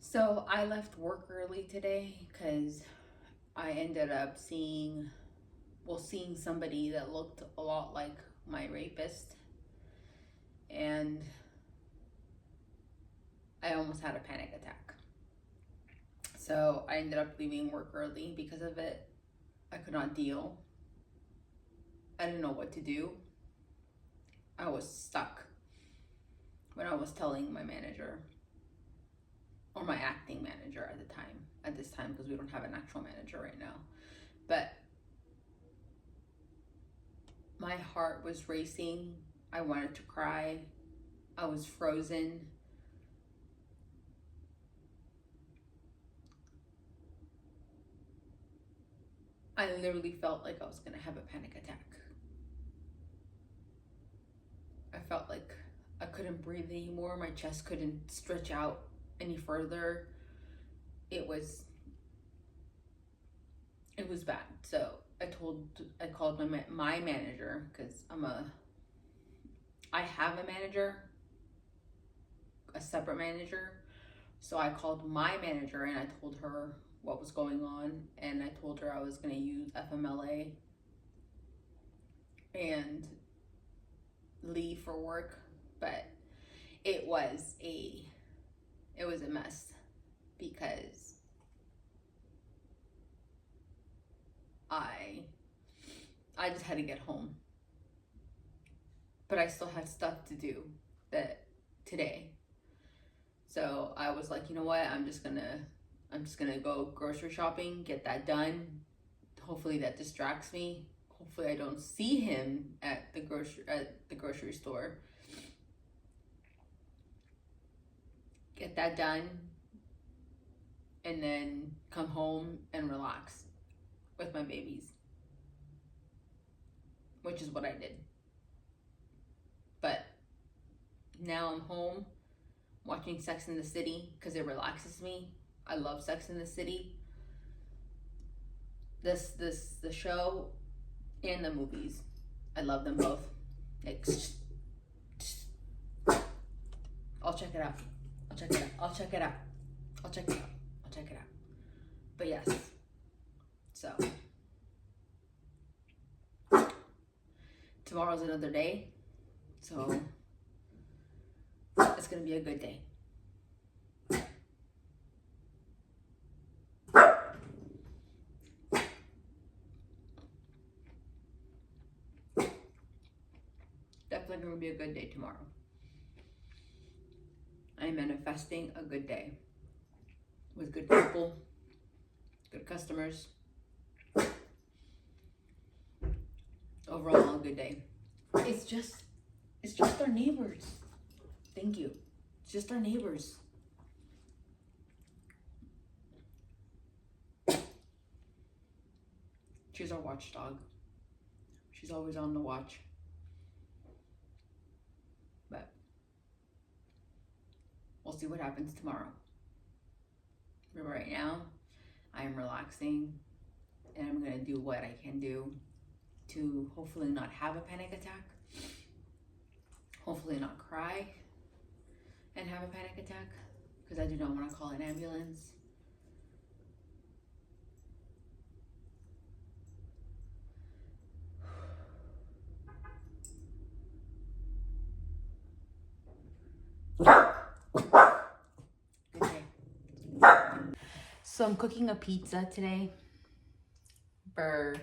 So I left work early today because I ended up seeing somebody that looked a lot like my rapist, and I almost had a panic attack. So I ended up leaving work early because of it. I could not deal. I didn't know what to do. I was stuck when I was telling my manager, or my acting manager at this time, because we don't have an actual manager right now. But my heart was racing. I wanted to cry. I was frozen. I literally felt like I was gonna have a panic attack. I felt like I couldn't breathe anymore. My chest couldn't stretch out any further. It was bad. So I called my manager, because I have a manager, a separate manager. So I called my manager and I told her what was going on, and I told her I was going to use FMLA and leave for work. But it was a mess, because I just had to get home. But I still had stuff to do today. So I was like, you know what? I'm just gonna go grocery shopping, get that done. Hopefully that distracts me. Hopefully I don't see him at the grocery store. Get that done, and then come home and relax with my babies, which is what I did. But now I'm home watching Sex in the City because it relaxes me. I love Sex in the City. The show and the movies. I love them both. Like, I'll check it out. But yes. So tomorrow's another day. So it's gonna be a good day. Definitely gonna be a good day tomorrow. I'm manifesting a good day with good people, good customers. Overall, a good day. It's just our neighbors. Thank you. It's just our neighbors. She's our watchdog. She's always on the watch. But we'll see what happens tomorrow. But right now, I'm relaxing, and I'm gonna do what I can do to hopefully not have a panic attack. Hopefully not cry and have a panic attack, because I do not want to call an ambulance. Good day. So I'm cooking a pizza today for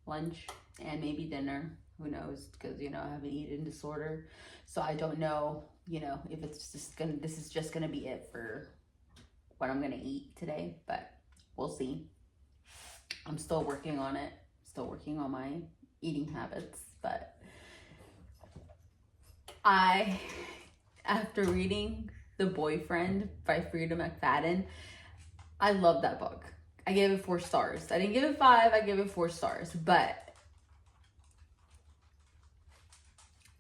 lunch and maybe dinner. Who knows? Because, I have an eating disorder. So I don't know, if this is just gonna be it for what I'm gonna eat today, but we'll see. I'm still working on it, still working on my eating habits, but after reading The Boyfriend by Frida McFadden, I love that book. I gave it 4 stars. I didn't give it 5, I gave it 4 stars, but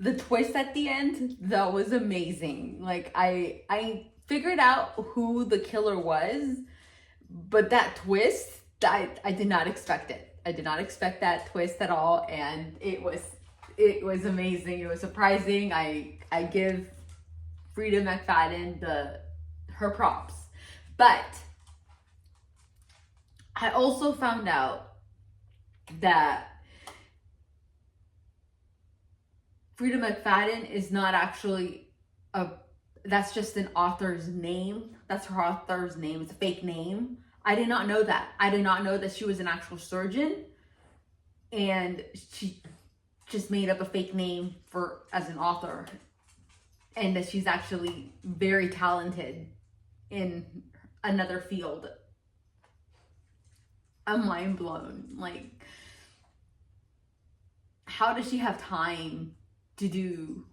the twist at the end, that was amazing. Like, I figured out who the killer was, but that twist, I did not expect it. I did not expect that twist at all, and it was amazing. It was surprising. I give Frida McFadden her props, But I also found out that Frida McFadden is not actually that's just an author's name. That's her author's name. It's a fake name. I did not know that. I did not know that she was an actual surgeon, and she just made up a fake name as an author, and that she's actually very talented in another field. I'm mind blown. Like, how does she have time to do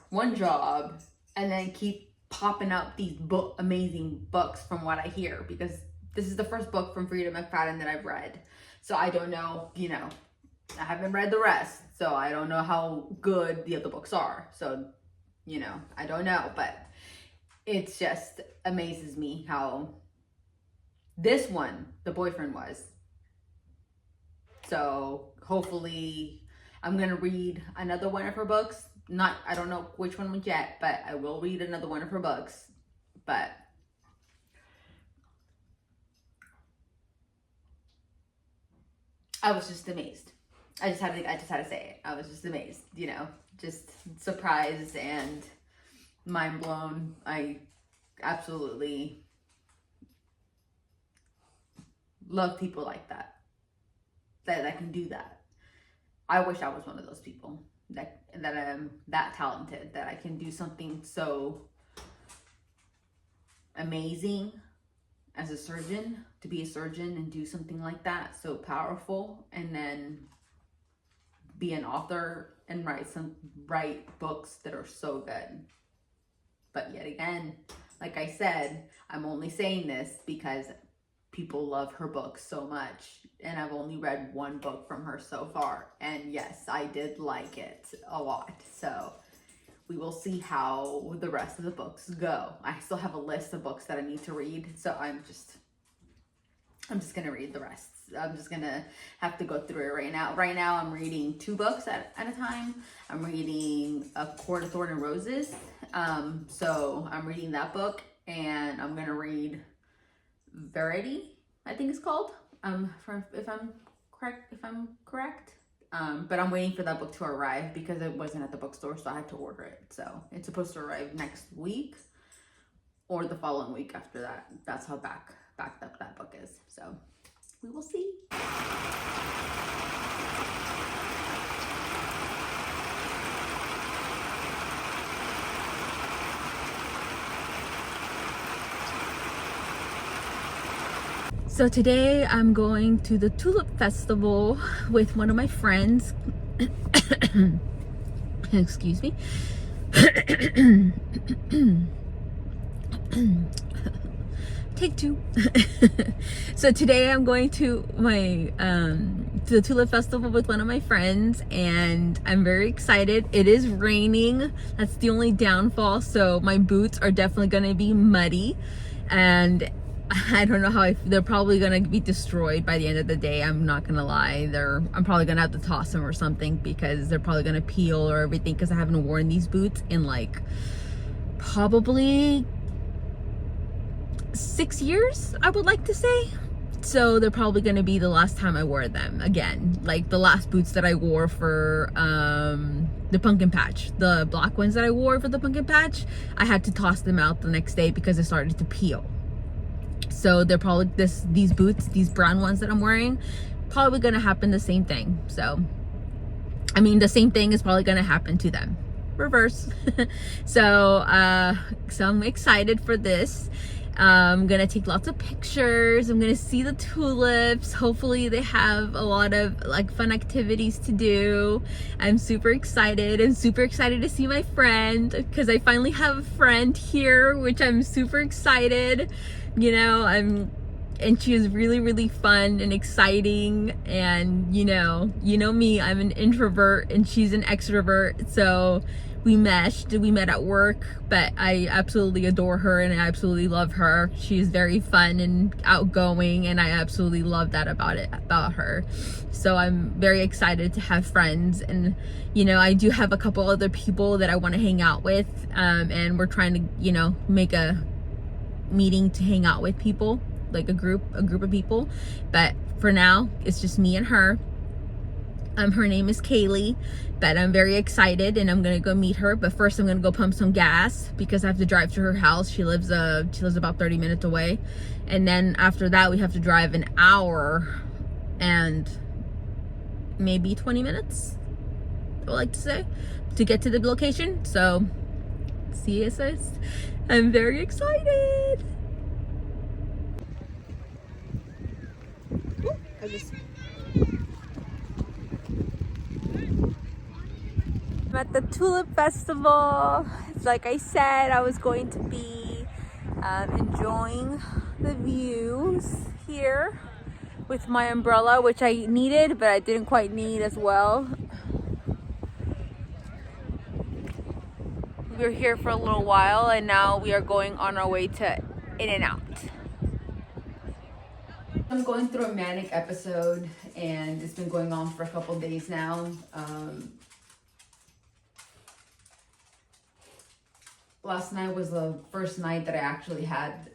one job and then keep popping out these amazing books, from what I hear? Because this is the first book from Frida McFadden that I've read. So I don't know, I haven't read the rest. So I don't know how good the other books are. So, I don't know. But it just amazes me how this one, the boyfriend, was. So hopefully I'm going to read another one of her books. I don't know which one yet, but I will read another one of her books. But I was just amazed. I just had to say it. I was just amazed, just surprised and mind blown. I absolutely love people like that can do that. I wish I was one of those people that I'm that talented, that I can do something so amazing as a surgeon, to be a surgeon and do something like that, so powerful, and then be an author and write books that are so good. But yet again, like I said, I'm only saying this because people love her books so much, and I've only read one book from her so far, and yes, I did like it a lot. So we will see how the rest of the books go. I still have a list of books that I need to read, so I'm just gonna read the rest. I'm just gonna have to go through it right now. Right now I'm reading 2 books at a time. I'm reading A Court of Thorn and Roses. So I'm reading that book, and I'm gonna read Verity, I think it's called, if I'm correct. But I'm waiting for that book to arrive because it wasn't at the bookstore, so I had to order it. So it's supposed to arrive next week or the following week after that. That's how backed up that book is. So we will see. So today I'm going to the Tulip Festival with one of my friends. Excuse me. Take 2. So today I'm going to the Tulip Festival with one of my friends, and I'm very excited. It is raining. That's the only downfall. So my boots are definitely going to be muddy, and I don't know how they're probably gonna be destroyed by the end of the day. I'm not gonna lie. I'm probably gonna have to toss them or something, because they're probably gonna peel or everything, because I haven't worn these boots in like probably 6 years, I would like to say. So they're probably gonna be the last time I wear them again. Like the last boots that I wore for the pumpkin patch, the black ones that I wore for the pumpkin patch, I had to toss them out the next day because they started to peel. So they're probably these boots, these brown ones that I'm wearing, probably gonna happen the same thing. So I mean, the same thing is probably gonna happen to them. Reverse. So I'm excited for this. I'm gonna take lots of pictures. I'm gonna see the tulips. Hopefully they have a lot of like fun activities to do. I'm super excited. I'm super excited to see my friend, because I finally have a friend here, which I'm super excited. And she is really, really fun and exciting. And you know me, I'm an introvert and she's an extrovert. So we meshed. We met at work, but I absolutely adore her and I absolutely love her. She's very fun and outgoing, and I absolutely love that about her. So I'm very excited to have friends, and I do have a couple other people that I want to hang out with, and we're trying to make a meeting to hang out with people, like a group of people. But for now, it's just me and her. Her name is Kaylee, but I'm very excited and I'm gonna go meet her. But first, I'm gonna go pump some gas because I have to drive to her house. She lives about 30 minutes away, and then after that, we have to drive an hour and maybe 20 minutes. I would like to say to get to the location. So, see you, sis. I'm very excited. Ooh, I'm at the Tulip Festival. Like I said, I was going to be enjoying the views here with my umbrella, which I needed, but I didn't quite need as well. We were here for a little while, and now we are going on our way to In-N-Out. I'm going through a manic episode, and it's been going on for a couple days now. Last night was the first night that I actually had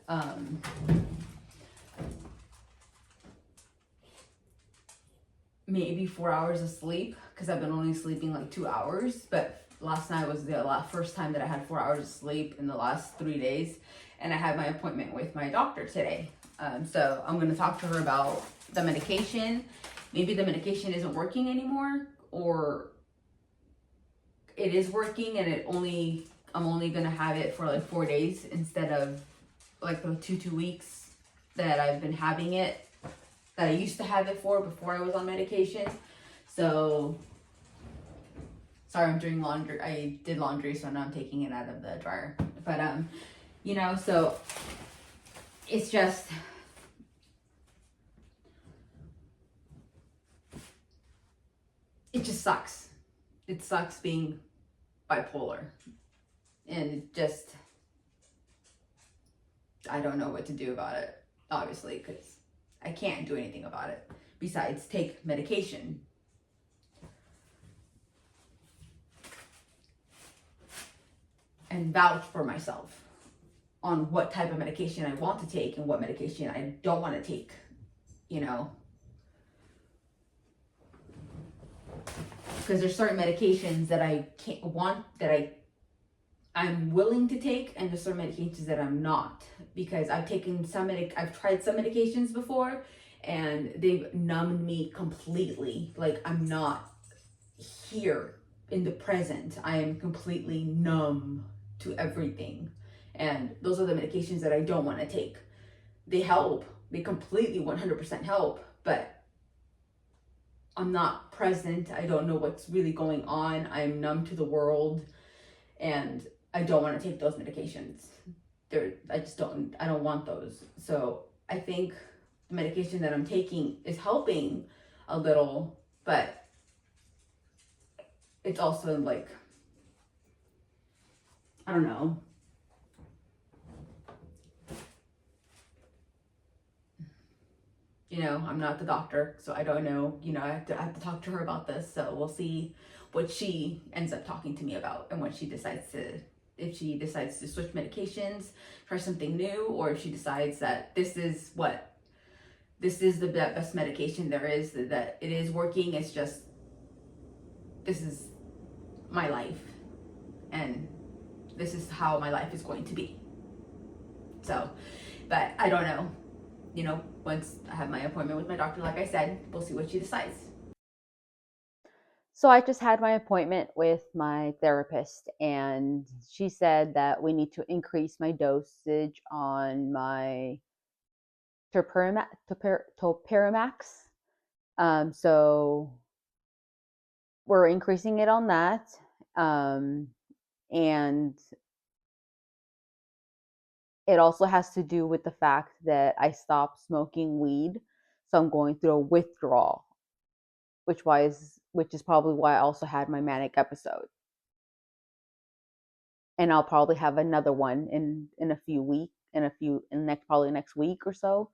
maybe 4 hours of sleep, because I've been only sleeping like 2 hours. But last night was the first time that I had 4 hours of sleep in the last 3 days, and I had my appointment with my doctor today. So I'm going to talk to her about the medication. Maybe the medication isn't working anymore, or it is working and I'm only going to have it for like 4 days instead of like the 2 weeks that I've been having it, that I used to have it for before I was on medication. So, sorry, I'm doing laundry. I did laundry, so now I'm taking it out of the dryer. But, so it's just, it just sucks. It sucks being bipolar. And it just, I don't know what to do about it, obviously, because I can't do anything about it besides take medication. And vouch for myself on what type of medication I want to take and what medication I don't want to take, Because there's certain medications that I can't want, that I'm willing to take, and there's certain medications that I'm not, because I've tried some medications before, and they've numbed me completely. Like, I'm not here in the present. I am completely numb to everything, and those are the medications that I don't want to take. They help. They completely 100% help, but I'm not present. I don't know what's really going on. I'm numb to the world, and I don't want to take those medications. I don't want those. So I think the medication that I'm taking is helping a little, but it's also like, I don't know. I'm not the doctor, so I don't know. I have to talk to her about this. So we'll see what she ends up talking to me about, and if she decides to switch medications, try something new, or if she decides that this is the best medication there is, that it is working. It's just, this is my life, and this is how my life is going to be. So, but I don't know. Once I have my appointment with my doctor, like I said, we'll see what she decides. So I just had my appointment with my therapist, and she said that we need to increase my dosage on my Topiramax. So we're increasing it on that. And it also has to do with the fact that I stopped smoking weed. So I'm going through a withdrawal, which is probably why I also had my manic episode. And I'll probably have another one in a few weeks, probably next week or so.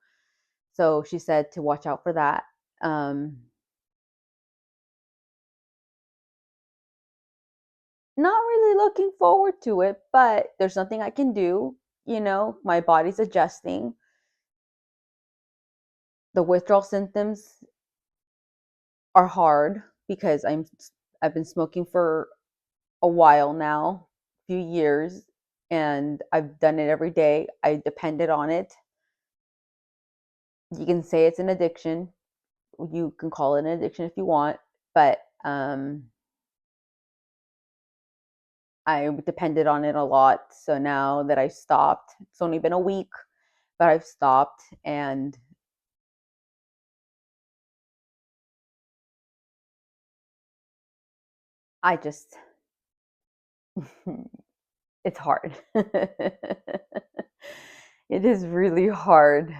So she said to watch out for that. Not really looking forward to it, but there's nothing I can do. you know, my body's adjusting. The withdrawal symptoms are hard because I've been smoking for a while now, a few years, and I've done it every day. I depended on it. You can say it's an addiction. You can call it an addiction if you want, but I depended on it a lot. So now that I stopped, it's only been a week, but I've stopped, and I just, it's hard. It is really hard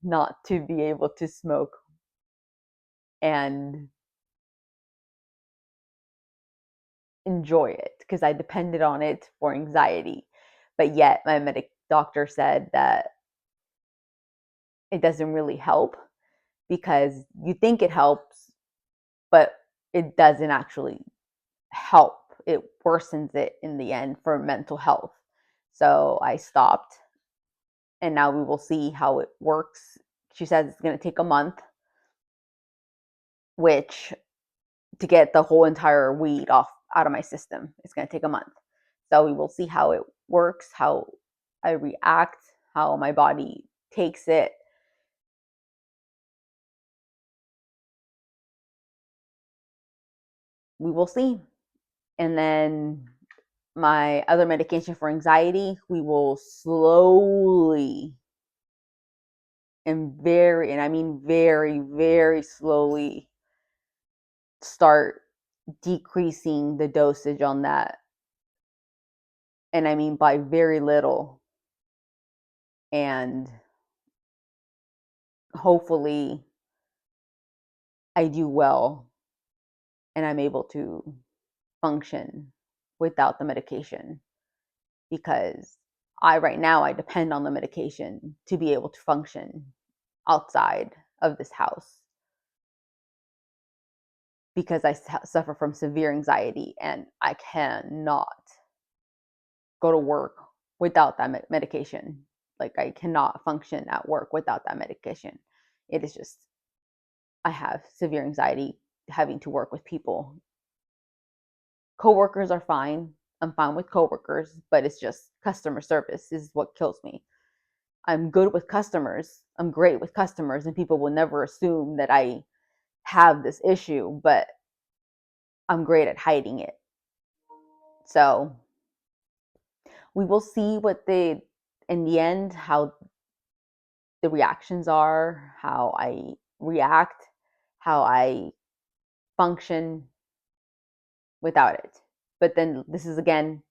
not to be able to smoke and enjoy it because I depended on it for anxiety. But yet, my doctor said that it doesn't really help because you think it helps, but it doesn't actually help. It worsens it in the end for mental health. So I stopped, and now we will see how it works. She says it's going to take a month, which to get the whole entire weed off out of my system, it's going to take a month. So we will see how it works, how I react, how my body takes it. We will see. And then my other medication for anxiety, we will slowly and I mean very, very slowly start decreasing the dosage on that. And I mean by very little. And hopefully I do well and I'm able to function without the medication because right now I depend on the medication to be able to function outside of this house because I suffer from severe anxiety and I cannot go to work without that medication. Like I cannot function at work without that medication. It is just I have severe anxiety having to work with people. Coworkers are fine. I'm fine with coworkers, but it's just customer service is what kills me. I'm good with customers. I'm great with customers, and people will never assume that I have this issue, but I'm great at hiding it. So we will see in the end, how the reactions are, how I react, how I function without it. But then this is again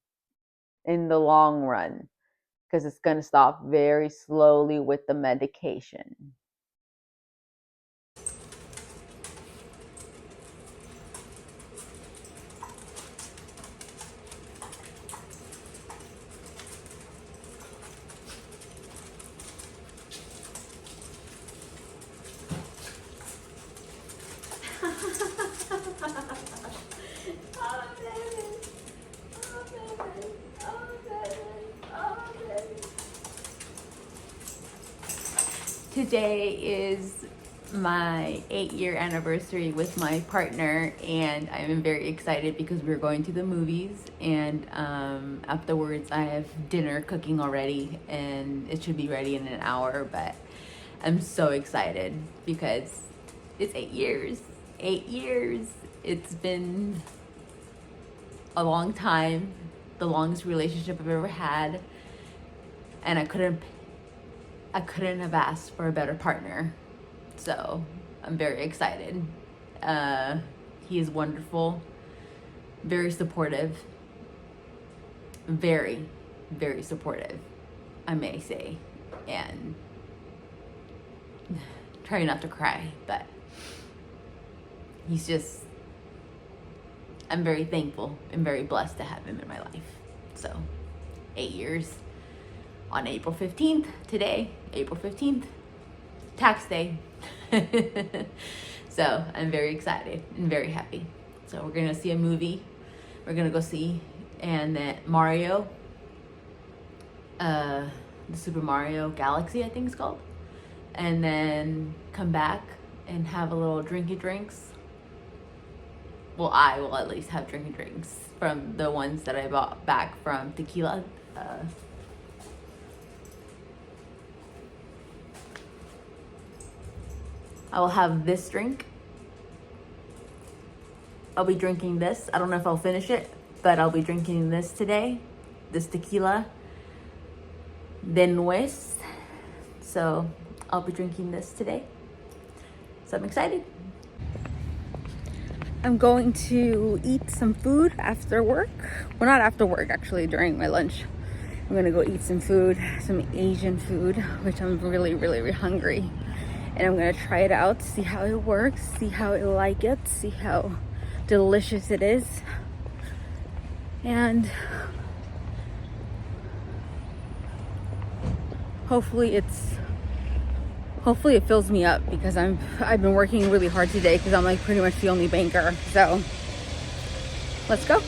in the long run because it's going to stop very slowly with the medication. Today is my 8-year anniversary with my partner, and I'm very excited because we're going to the movies, and afterwards I have dinner cooking already and it should be ready in an hour. But I'm so excited because it's 8 years. 8 years. It's been a long time, the longest relationship I've ever had, and I couldn't have asked for a better partner. So I'm very excited. He is wonderful, very supportive, very, very supportive, I may say, and try not to cry, but he's just, I'm very thankful and very blessed to have him in my life. So 8 years on April 15th, today, April 15th, tax day. So I'm very excited and very happy. So we're gonna see a movie. We're gonna go see and that Mario. the Super Mario Galaxy, I think it's called, and then come back and have a little drinky drinks. Well, I will at least have drinky drinks from the ones that I bought back from Tequila. I will have this drink. I'll be drinking this. I don't know if I'll finish it, but I'll be drinking this today. This tequila de nuez. So I'll be drinking this today. So I'm excited. I'm going to eat some food after work. Well, not after work, actually, during my lunch. I'm gonna go eat some food, some Asian food, which I'm really, really, really hungry. And I'm gonna try it out, see how it works, see how I like it, see how delicious it is. And hopefully it fills me up, because I've been working really hard today because I'm like pretty much the only banker. So let's go.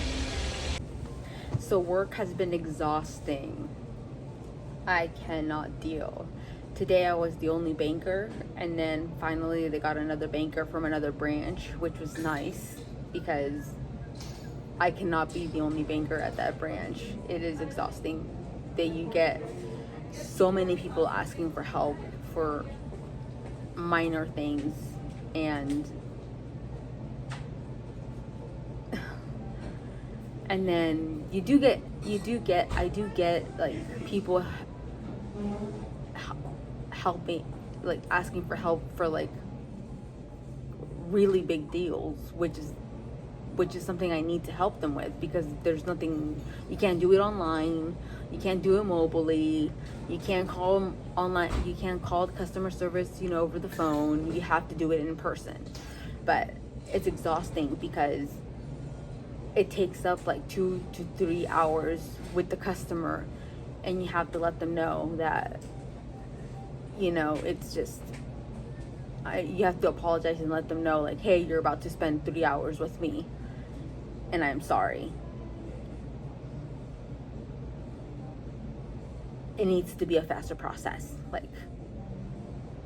So work has been exhausting. I cannot deal. Today I was the only banker, and then finally they got another banker from another branch, which was nice because I cannot be the only banker at that branch. It is exhausting that you get so many people asking for help for minor things, and then I do get like people helping, like asking for help for like really big deals, which is something I need to help them with, because there's nothing, you can't do it online, you can't do it mobily, you can't call them online, you can't call the customer service, over the phone, you have to do it in person. But it's exhausting because it takes up like 2 to 3 hours with the customer, and you have to let them know that, it's just, you have to apologize and let them know, like, hey, you're about to spend 3 hours with me, and I'm sorry. It needs to be a faster process. Like,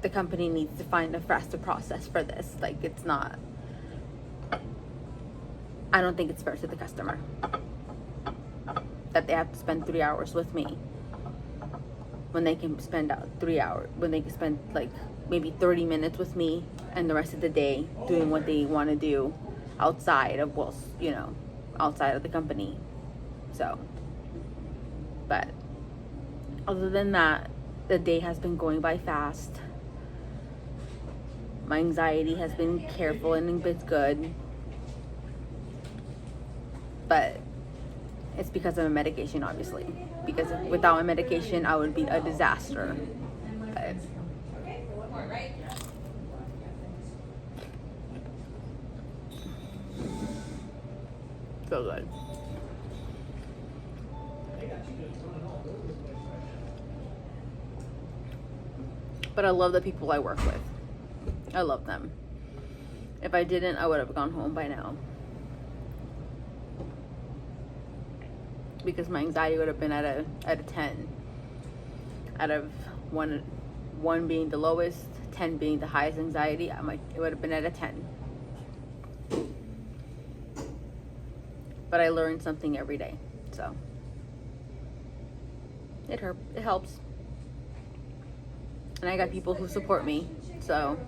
the company needs to find a faster process for this. Like, it's not, I don't think it's fair to the customer that they have to spend 3 hours with me when they can spend out 3 hours, when they can spend like maybe 30 minutes with me, and the rest of the day doing what they want to do outside of, outside of the company. So, but other than that, the day has been going by fast. My anxiety has been careful and it's good, but it's because of a medication, obviously, because without my medication I would be a disaster. But so good. But I love the people I work with. I love them. If I didn't, I would have gone home by now, because my anxiety would have been at a 10. Out of one being the lowest, 10 being the highest anxiety, it would have been at a 10. But I learned something every day, so it helps. And I got people who support me, so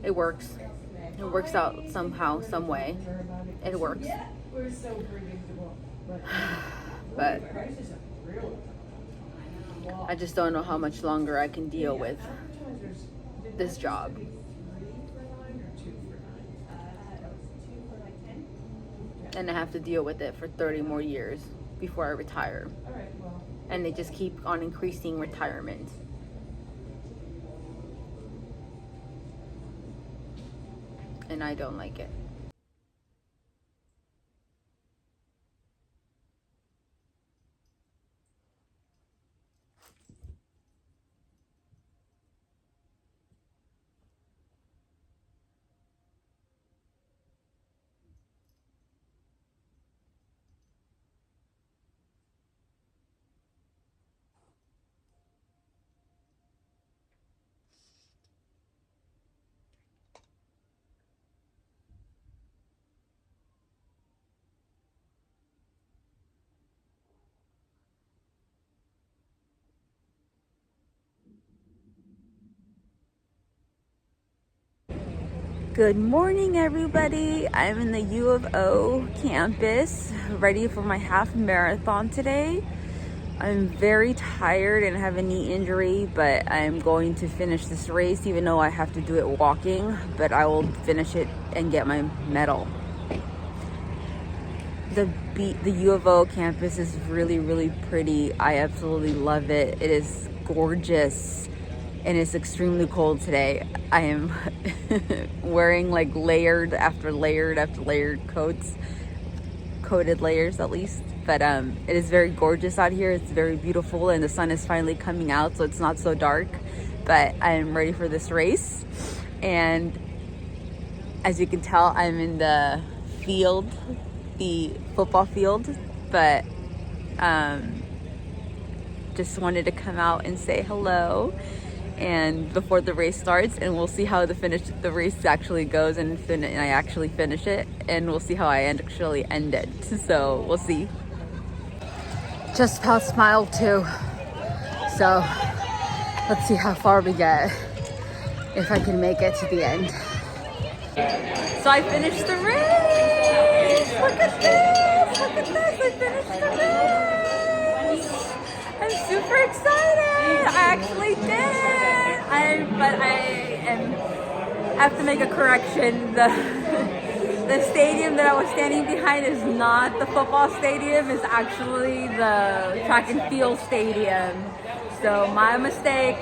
it works. It works out somehow, some way. It works. But I just don't know how much longer I can deal with this job. And I have to deal with it for 30 more years before I retire. And they just keep on increasing retirement. And I don't like it. Good morning, everybody. I'm in the U of O campus, ready for my half marathon today. I'm very tired and have a knee injury, but I'm going to finish this race, even though I have to do it walking, but I will finish it and get my medal. The U of O campus is really, really pretty. I absolutely love it. It is gorgeous. And it's extremely cold today. I am wearing like layered after layered after layered coats, coated layers at least. But it is very gorgeous out here. It's very beautiful, and the sun is finally coming out, so it's not so dark. But I am ready for this race, and as you can tell, I'm in the field, the football field. But just wanted to come out and say hello and before the race starts, and we'll see how the race actually goes, and I actually finish it, and we'll see how I actually end it. So we'll see. Just past mile 2, so let's see how far we get, if I can make it to the end. So I finished the race. Look at this, look at this, I finished the race. I'm super excited. I actually did. But I have to make a correction. The stadium that I was standing behind is not the football stadium. It's actually the track and field stadium. So my mistake.